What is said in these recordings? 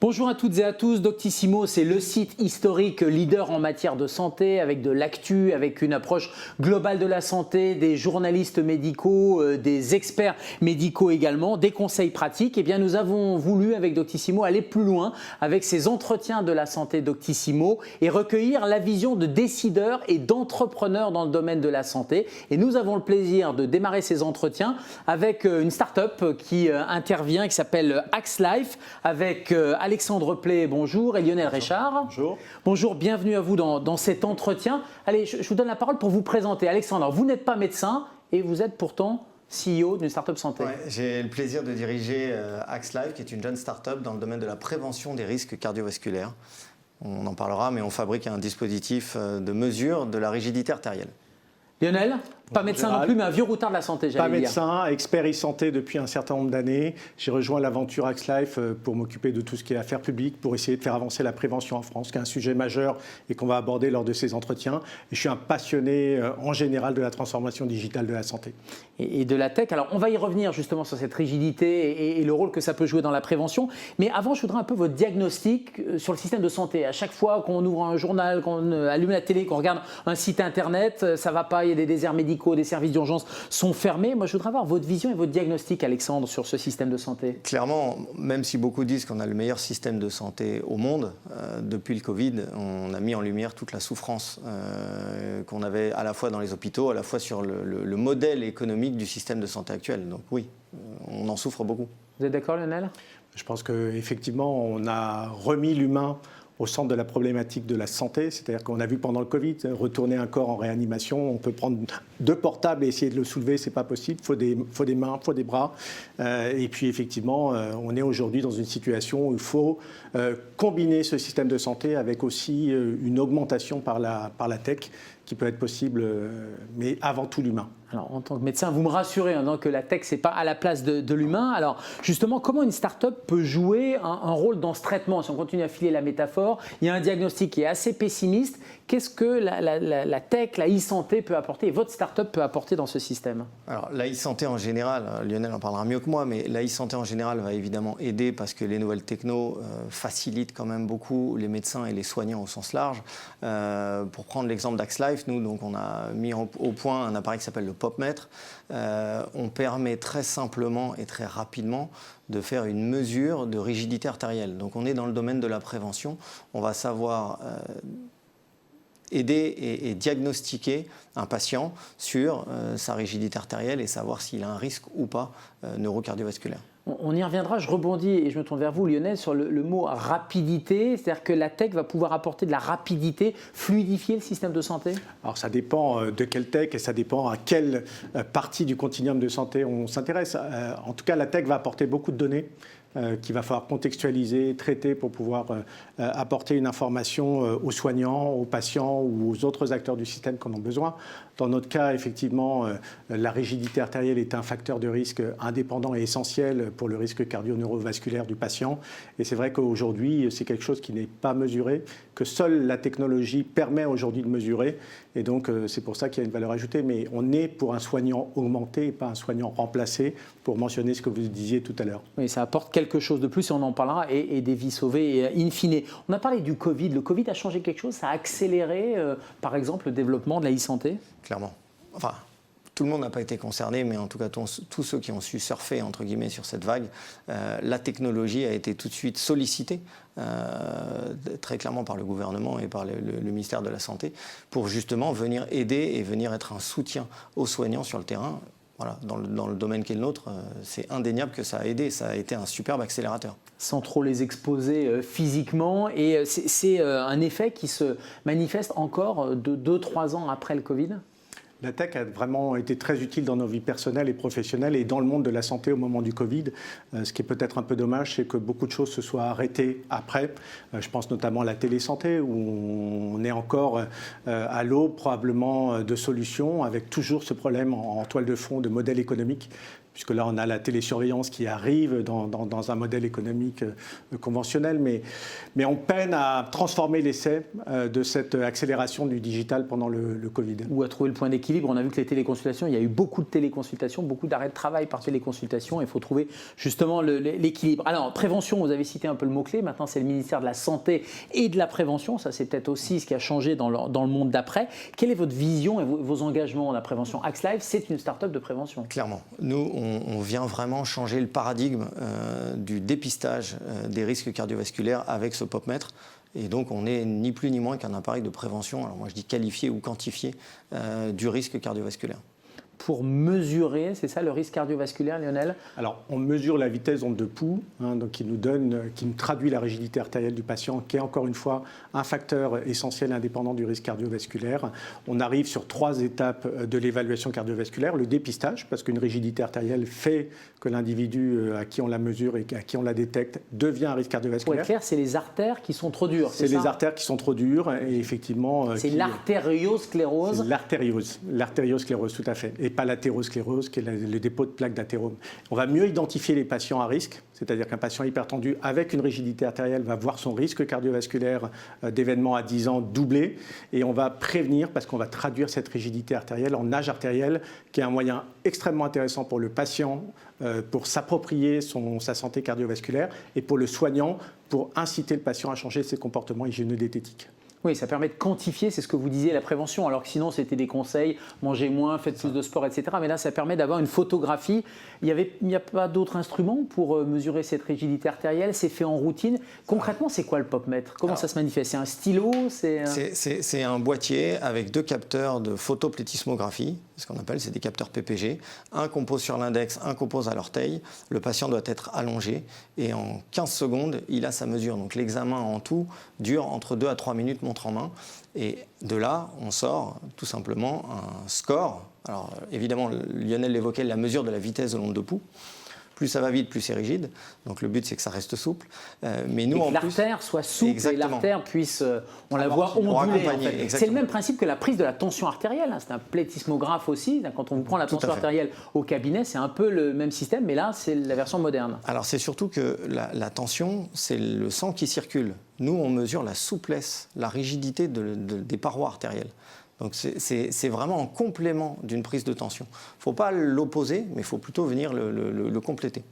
Bonjour à toutes et à tous, Doctissimo, c'est le site historique leader en matière de santé avec de l'actu, avec une approche globale de la santé, des journalistes médicaux, des experts médicaux également, des conseils pratiques. Eh bien, nous avons voulu avec Doctissimo aller plus loin avec ces entretiens de la santé Doctissimo et recueillir la vision de décideurs et d'entrepreneurs dans le domaine de la santé. Et nous avons le plaisir de démarrer ces entretiens avec une start-up qui intervient, qui s'appelle Axlife, avec Alexandre Play, bonjour, et Lionel Richard. Bonjour. Bonjour, bienvenue à vous dans cet entretien. Allez, je vous donne la parole pour vous présenter. Alexandre, vous n'êtes pas médecin et vous êtes pourtant CEO d'une start-up santé. Ouais, j'ai le plaisir de diriger Axlife, qui est une jeune start-up dans le domaine de la prévention des risques cardiovasculaires. On en parlera, mais on fabrique un dispositif de mesure de la rigidité artérielle. Lionel, pas médecin non plus, mais un vieux routard de la santé, j'allais dire. Pas médecin, expert e-santé depuis un certain nombre d'années. J'ai rejoint l'aventure Axlife pour m'occuper de tout ce qui est affaires publiques, pour essayer de faire avancer la prévention en France, qui est un sujet majeur et qu'on va aborder lors de ces entretiens. Et je suis un passionné en général de la transformation digitale de la santé. Et de la tech. Alors, on va y revenir justement sur cette rigidité et le rôle que ça peut jouer dans la prévention. Mais avant, je voudrais un peu votre diagnostic sur le système de santé. À chaque fois qu'on ouvre un journal, qu'on allume la télé, qu'on regarde un site internet, ça ne va pas, il y a des déserts médicaux, des services d'urgence sont fermés. Moi, je voudrais avoir votre vision et votre diagnostic, Alexandre, sur ce système de santé. Clairement, même si beaucoup disent qu'on a le meilleur système de santé au monde, depuis le Covid, on a mis en lumière toute la souffrance qu'on avait à la fois dans les hôpitaux, à la fois sur le modèle économique du système de santé actuel. Donc oui, on en souffre beaucoup. Vous êtes d'accord, Lionel ? Je pense qu'effectivement, on a remis l'humain au centre de la problématique de la santé. C'est-à-dire qu'on a vu pendant le Covid, retourner un corps en réanimation, on peut prendre 2 portables et essayer de le soulever, c'est pas possible. Il faut des mains, il faut des bras. Et puis effectivement, on est aujourd'hui dans une situation où il faut combiner ce système de santé avec aussi une augmentation par la tech qui peut être possible, mais avant tout l'humain. Alors, en tant que médecin, vous me rassurez que la tech, ce n'est pas à la place de l'humain. Alors, justement, comment une start-up peut jouer un rôle dans ce traitement ? Si on continue à filer la métaphore, il y a un diagnostic qui est assez pessimiste. Qu'est-ce que la tech, la e-santé peut apporter et votre start-up peut apporter dans ce système ? Alors, la e-santé en général, Lionel en parlera mieux que moi, mais la e-santé en général va évidemment aider parce que les nouvelles technos facilitent quand même beaucoup les médecins et les soignants au sens large. Pour prendre l'exemple d'Axlife, nous, donc, on a mis au point un appareil qui s'appelle le PopMètre. On permet très simplement et très rapidement de faire une mesure de rigidité artérielle. Donc on est dans le domaine de la prévention. On va savoir aider et diagnostiquer un patient sur sa rigidité artérielle et savoir s'il a un risque ou pas neurocardiovasculaire. On y reviendra, je rebondis et je me tourne vers vous, Lionel, sur le mot rapidité. C'est-à-dire que la tech va pouvoir apporter de la rapidité, fluidifier le système de santé ? Alors ça dépend de quelle tech et ça dépend à quelle partie du continuum de santé on s'intéresse. En tout cas, la tech va apporter beaucoup de données qu'il va falloir contextualiser, traiter pour pouvoir apporter une information aux soignants, aux patients ou aux autres acteurs du système qui en ont besoin. Dans notre cas, effectivement, la rigidité artérielle est un facteur de risque indépendant et essentiel pour le risque cardio-neurovasculaire du patient. Et c'est vrai qu'aujourd'hui, c'est quelque chose qui n'est pas mesuré, que seule la technologie permet aujourd'hui de mesurer. Et donc, c'est pour ça qu'il y a une valeur ajoutée. Mais on est pour un soignant augmenté et pas un soignant remplacé, pour mentionner ce que vous disiez tout à l'heure. Oui, ça apporte quelque chose de plus et on en parlera, et des vies sauvées in fine. On a parlé du Covid. Le Covid a changé quelque chose ? Ça a accéléré, par exemple, le développement de la e-santé ? Clairement. Enfin, tout le monde n'a pas été concerné, mais en tout cas, tous ceux qui ont su surfer, entre guillemets, sur cette vague, la technologie a été tout de suite sollicitée, très clairement par le gouvernement et par le ministère de la Santé, pour justement venir aider et venir être un soutien aux soignants sur le terrain. Voilà, dans le domaine qui est le nôtre, c'est indéniable que ça a aidé, ça a été un superbe accélérateur. Sans trop les exposer physiquement, et c'est un effet qui se manifeste encore 2-3 ans après le Covid ? La tech a vraiment été très utile dans nos vies personnelles et professionnelles et dans le monde de la santé au moment du Covid. Ce qui est peut-être un peu dommage, c'est que beaucoup de choses se soient arrêtées après. Je pense notamment à la télésanté, où on est encore à l'aube probablement de solutions, avec toujours ce problème en toile de fond de modèle économique, puisque là, on a la télésurveillance qui arrive dans un modèle économique conventionnel, mais on peine à transformer l'essai de cette accélération du digital pendant le Covid. Ou à trouver le point d'équilibre. On a vu que les téléconsultations, il y a eu beaucoup de téléconsultations, beaucoup d'arrêts de travail par téléconsultation. Il faut trouver justement l'équilibre. Alors, prévention, vous avez cité un peu le mot-clé. Maintenant, c'est le ministère de la Santé et de la Prévention. Ça, c'est peut-être aussi ce qui a changé dans le monde d'après. Quelle est votre vision et vos engagements dans la prévention? Axlife, c'est une start-up de prévention. Clairement. Nous, on vient vraiment changer le paradigme du dépistage des risques cardiovasculaires avec ce POPmètre. Et donc, on n'est ni plus ni moins qu'un appareil de prévention, alors moi je dis qualifié ou quantifié, du risque cardiovasculaire. Pour mesurer, c'est ça le risque cardiovasculaire, Lionel? Alors, on mesure la vitesse d'onde de pouls, donc qui nous traduit la rigidité artérielle du patient, qui est encore une fois un facteur essentiel indépendant du risque cardiovasculaire. On arrive sur 3 étapes de l'évaluation cardiovasculaire. Le dépistage, parce qu'une rigidité artérielle fait que l'individu à qui on la mesure et à qui on la détecte devient un risque cardiovasculaire. Pour être clair, c'est les artères qui sont trop dures. C'est les artères qui sont trop dures et effectivement... C'est l'artériosclérose. C'est l'artériosclérose, tout à fait. Et pas l'athérosclérose, qui est le dépôt de plaques d'athérome. On va mieux identifier les patients à risque, c'est-à-dire qu'un patient hypertendu avec une rigidité artérielle va voir son risque cardiovasculaire d'événement à 10 ans doubler, et on va prévenir parce qu'on va traduire cette rigidité artérielle en âge artériel, qui est un moyen extrêmement intéressant pour le patient pour s'approprier sa santé cardiovasculaire et pour le soignant pour inciter le patient à changer ses comportements hygiéno-diététiques. Oui, ça permet de quantifier, c'est ce que vous disiez, la prévention, alors que sinon c'était des conseils, mangez moins, faites plus de sport, etc. Mais là, ça permet d'avoir une photographie. Il n'y a pas d'autres instruments pour mesurer cette rigidité artérielle, c'est fait en routine. Concrètement, c'est quoi le POPmètre? Comment ça se manifeste? C'est un stylo? C'est un boîtier avec 2 capteurs de photoplétismographie, ce qu'on appelle, c'est des capteurs PPG. Un qu'on pose sur l'index, un qu'on pose à l'orteil. Le patient doit être allongé et en 15 secondes, il a sa mesure. Donc l'examen en tout dure entre 2 à 3 minutes, montre en main. Et de là, on sort tout simplement un score. Alors évidemment, Lionel l'évoquait, la mesure de la vitesse de l'onde de pouls. Plus ça va vite, plus c'est rigide. Donc le but, c'est que ça reste souple. Mais nous, et que l'artère soit souple. Exactement. Et l'artère puisse, on la voit onduler. En fait. C'est le même principe que la prise de la tension artérielle. C'est un plétismographe aussi. Quand on vous prend la tension artérielle au cabinet, c'est un peu le même système, mais là, c'est la version moderne. Alors c'est surtout que la tension, c'est le sang qui circule. Nous, on mesure la souplesse, la rigidité des parois artérielles. Donc c'est vraiment en complément d'une prise de tension. Il ne faut pas l'opposer, mais il faut plutôt venir le compléter.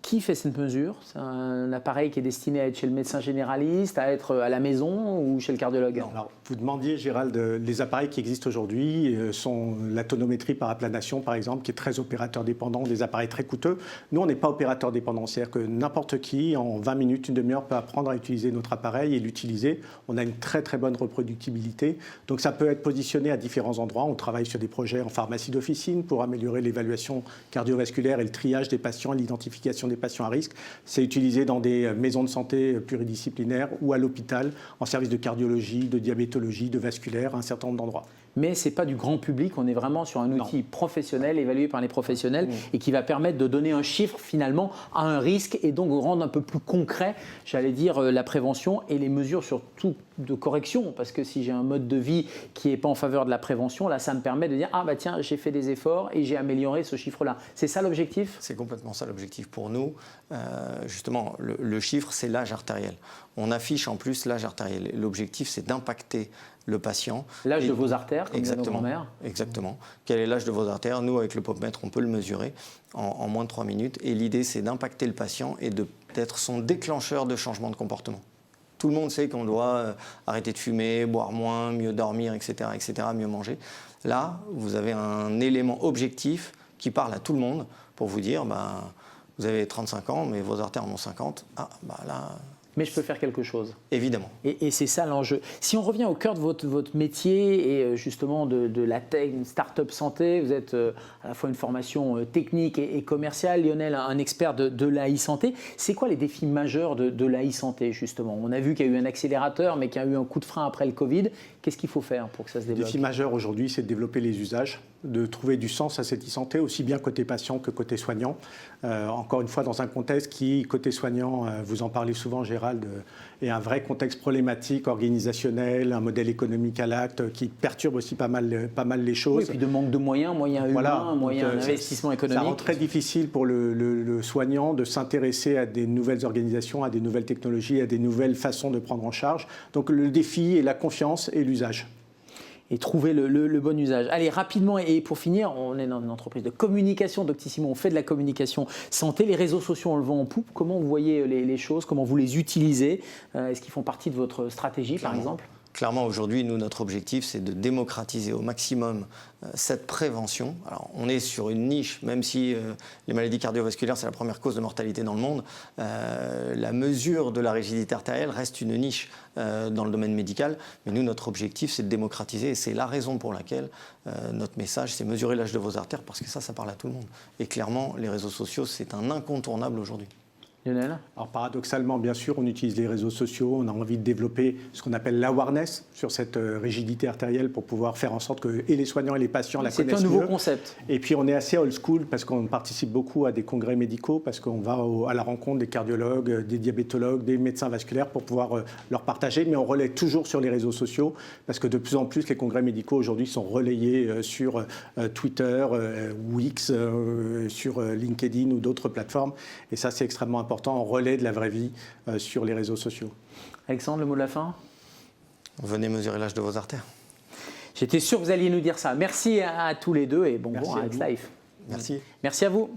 Qui fait cette mesure? C'est un appareil qui est destiné à être chez le médecin généraliste, à être à la maison ou chez le cardiologue? Non, alors, vous demandiez, Gérald, les appareils qui existent aujourd'hui sont la tonométrie par aplanation, par exemple, qui est très opérateur dépendant, des appareils très coûteux. Nous, on n'est pas opérateur dépendant, c'est-à-dire que n'importe qui, en 20 minutes, une demi-heure, peut apprendre à utiliser notre appareil et l'utiliser. On a une très très bonne reproductibilité. Donc ça peut être positionné à différents endroits. On travaille sur des projets en pharmacie d'officine pour améliorer l'évaluation cardiovasculaire et le triage des patients et l'identification des patients à risque. C'est utilisé dans des maisons de santé pluridisciplinaires ou à l'hôpital, en service de cardiologie, de diabétologie, de vasculaire, à un certain nombre d'endroits. Mais ce n'est pas du grand public, on est vraiment sur un outil professionnel, évalué par les professionnels, et qui va permettre de donner un chiffre finalement à un risque et donc rendre un peu plus concret, j'allais dire, la prévention et les mesures surtout de correction. Parce que si j'ai un mode de vie qui n'est pas en faveur de la prévention, là ça me permet de dire « Ah bah tiens, j'ai fait des efforts et j'ai amélioré ce chiffre-là ». C'est ça l'objectif? C'est complètement ça l'objectif pour nous. Justement, le chiffre, c'est l'âge artériel. On affiche en plus l'âge artériel. L'objectif, c'est d'impacter le patient. L'âge de vos artères, comme exactement, nos grands-mères. Exactement. Quel est l'âge de vos artères? Nous, avec le POPmètre, on peut le mesurer en moins de 3 minutes. Et l'idée, c'est d'impacter le patient et d'être son déclencheur de changement de comportement. Tout le monde sait qu'on doit arrêter de fumer, boire moins, mieux dormir, etc., mieux manger. Là, vous avez un élément objectif qui parle à tout le monde pour vous dire, vous avez 35 ans, mais vos artères en ont 50. Ah, là... Mais je peux faire quelque chose. Évidemment. Et c'est ça l'enjeu. Si on revient au cœur de votre métier et justement de la tech, une start-up santé, vous êtes à la fois une formation technique et commerciale. Lionel, un expert de l'AI-santé. C'est quoi les défis majeurs de l'AI-santé justement? On a vu qu'il y a eu un accélérateur, mais qu'il y a eu un coup de frein après le Covid. Qu'est-ce qu'il faut faire pour que ça se développe? Le défi majeur aujourd'hui, c'est de développer les usages. de trouver du sens à cette e-santé, aussi bien côté patient que côté soignant. Encore une fois, dans un contexte qui, côté soignant, vous en parlez souvent Gérald, est un vrai contexte problématique, organisationnel, un modèle économique à l'acte qui perturbe aussi pas mal les choses. Oui, et puis de manque de moyens humains, moyens d'investissement économique. Ça rend très difficile pour le soignant de s'intéresser à des nouvelles organisations, à des nouvelles technologies, à des nouvelles façons de prendre en charge. Donc le défi est la confiance et l'usage. Et trouver le bon usage. Allez, rapidement, et pour finir, on est dans une entreprise de communication, Doctissimo, on fait de la communication santé. Les réseaux sociaux, on le vend en poupe. Comment vous voyez les choses? Comment vous les utilisez? Est-ce qu'ils font partie de votre stratégie, par exemple? Clairement, aujourd'hui, nous, notre objectif, c'est de démocratiser au maximum cette prévention. Alors, on est sur une niche, même si les maladies cardiovasculaires, c'est la première cause de mortalité dans le monde, la mesure de la rigidité artérielle reste une niche dans le domaine médical. Mais nous, notre objectif, c'est de démocratiser. Et c'est la raison pour laquelle notre message, c'est mesurer l'âge de vos artères, parce que ça parle à tout le monde. Et clairement, les réseaux sociaux, c'est un incontournable aujourd'hui. Lionel? Alors paradoxalement, bien sûr, on utilise les réseaux sociaux, on a envie de développer ce qu'on appelle l'awareness sur cette rigidité artérielle pour pouvoir faire en sorte que et les soignants et les patients la connaissent mieux. C'est un nouveau concept. Et puis on est assez old school parce qu'on participe beaucoup à des congrès médicaux, parce qu'on va à la rencontre des cardiologues, des diabétologues, des médecins vasculaires pour pouvoir leur partager, mais on relaie toujours sur les réseaux sociaux parce que de plus en plus les congrès médicaux aujourd'hui sont relayés sur Twitter ou X, sur LinkedIn ou d'autres plateformes, et ça c'est extrêmement important. En relais de la vraie vie sur les réseaux sociaux. Alexandre, le mot de la fin? Venez mesurer l'âge de vos artères. J'étais sûr que vous alliez nous dire ça. Merci à tous les deux et bon vent à Axe Life. Merci. Merci à vous.